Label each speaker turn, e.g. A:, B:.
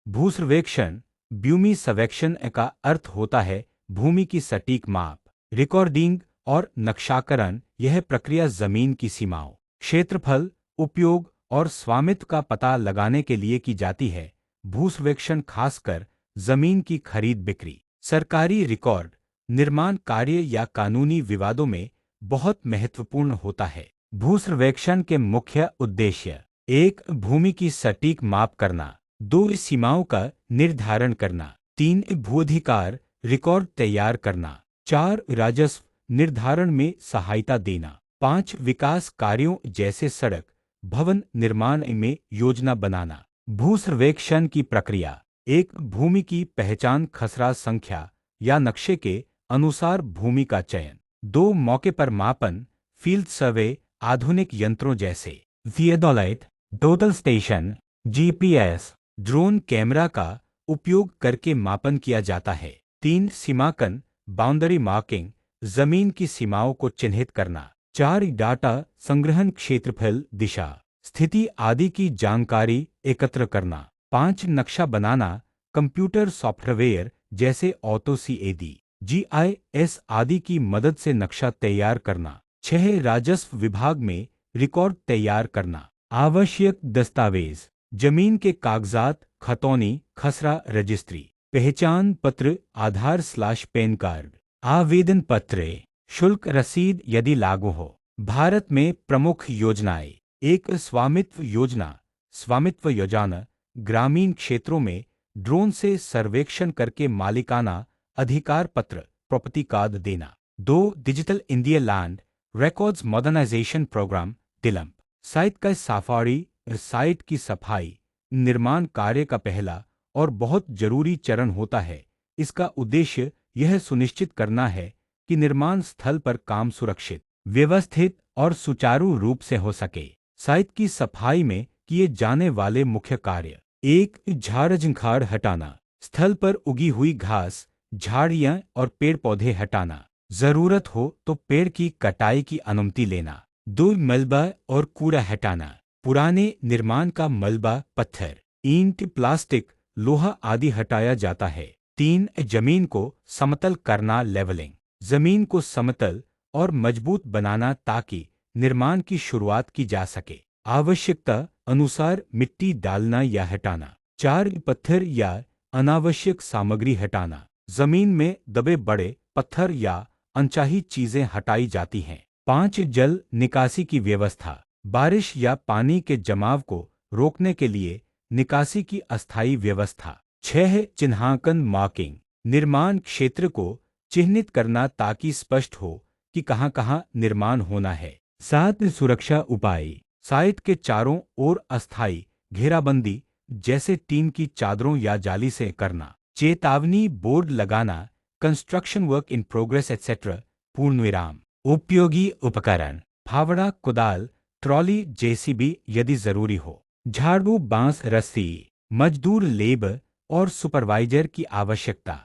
A: भूसर्वेक्षण भूमि सर्वेक्षण का अर्थ होता है भूमि की सटीक माप, रिकॉर्डिंग और नक्शाकरण। यह प्रक्रिया जमीन की सीमाओं, क्षेत्रफल, उपयोग और स्वामित्व का पता लगाने के लिए की जाती है। भूसर्वेक्षण खासकर जमीन की खरीद बिक्री, सरकारी रिकॉर्ड, निर्माण कार्य या कानूनी विवादों में बहुत महत्वपूर्ण होता है। भूसर्वेक्षण के मुख्य उद्देश्य: 1. भूमि की सटीक माप करना। 2. सीमाओं का निर्धारण करना। 3. भूअधिकार रिकॉर्ड तैयार करना। 4. राजस्व निर्धारण में सहायता देना। 5. विकास कार्यों जैसे सड़क, भवन निर्माण में योजना बनाना। भूसर्वेक्षण की प्रक्रिया: 1. भूमि की पहचान, खसरा संख्या या नक्शे के अनुसार भूमि का चयन। 2. मौके पर मापन, फील्ड सर्वे, आधुनिक यंत्रों जैसे theodolite, total station, GPS, drone camera का उपयोग करके मापन किया जाता है। 3. सीमांकन, बाउंड्री मार्किंग, जमीन की सीमाओं को चिन्हित करना। 4. डाटा संग्रहण, क्षेत्रफल, दिशा, स्थिति आदि की जानकारी एकत्र करना। 5. नक्शा बनाना, कंप्यूटर सॉफ्टवेयर जैसे ऑटोसीएडी, जीआईएस आदि की मदद से नक्शा तैयार करना। 6. राजस्व विभाग में रिकॉर्ड तैयार करना। आवश्यक दस्तावेज: जमीन के कागजात, खतौनी, खसरा रजिस्ट्री, पहचान पत्र, आधार/पैन कार्ड, आवेदन पत्र, शुल्क रसीद यदि लागू हो। भारत में प्रमुख योजनाएं: 1. स्वामित्व योजना, स्वामित्व योजना ग्रामीण क्षेत्रों में ड्रोन से सर्वेक्षण करके मालिकाना अधिकार पत्र, प्रॉपर्टी कार्ड देना। 2. Digital India land records modernisation programme, डिलम्प, साइट का सफारी, साइट की सफाई निर्माण कार्य का पहला और बहुत जरूरी चरण होता है। इसका उद्देश्य यह सुनिश्चित करना है कि निर्माण स्थल पर काम सुरक्षित, व्यवस्थित और सुचारू रूप से हो सके। साइट की सफाई में किए जाने वाले मुख्य कार्य: 1. झाड़ झंखाड़ हटाना, स्थल पर उगी हुई घास, झाड़ियां और पेड़ पौधे हटाना। जरूरत हो तो पेड़ की कटाई की अनुमति लेना। 2. मलबा और कूड़ा हटाना, पुराने निर्माण का मलबा, पत्थर, ईंट, प्लास्टिक, लोहा आदि हटाया जाता है। 3. जमीन को समतल करना, लेवलिंग, जमीन को समतल और मजबूत बनाना ताकि निर्माण की शुरुआत की जा सके। आवश्यकता अनुसार मिट्टी डालना या हटाना। 4. पत्थर या अनावश्यक सामग्री हटाना, जमीन में दबे बड़े पत्थर या अनचाही चीजें हटाई जाती हैं। 5. जल निकासी की व्यवस्था, बारिश या पानी के जमाव को रोकने के लिए निकासी की अस्थायी व्यवस्था। 6. चिन्हांकन, मार्किंग, निर्माण क्षेत्र को चिह्नित करना ताकि स्पष्ट हो कि कहां-कहां निर्माण होना है। 7. सुरक्षा उपाय, साइट के चारों ओर अस्थायी घेराबंदी जैसे टीन की चादरों या जाली से करना। चेतावनी बोर्ड लगाना, construction work in progress etcetera, पूर्णविराम। उपयोगी उपकरण, फावड़ा, कुदाल, ट्रॉली, जेसीबी यदि जरूरी हो। झाड़ू, बांस, रस्सी, मजदूर, लेबर और सुपरवाइजर की आवश्यकता।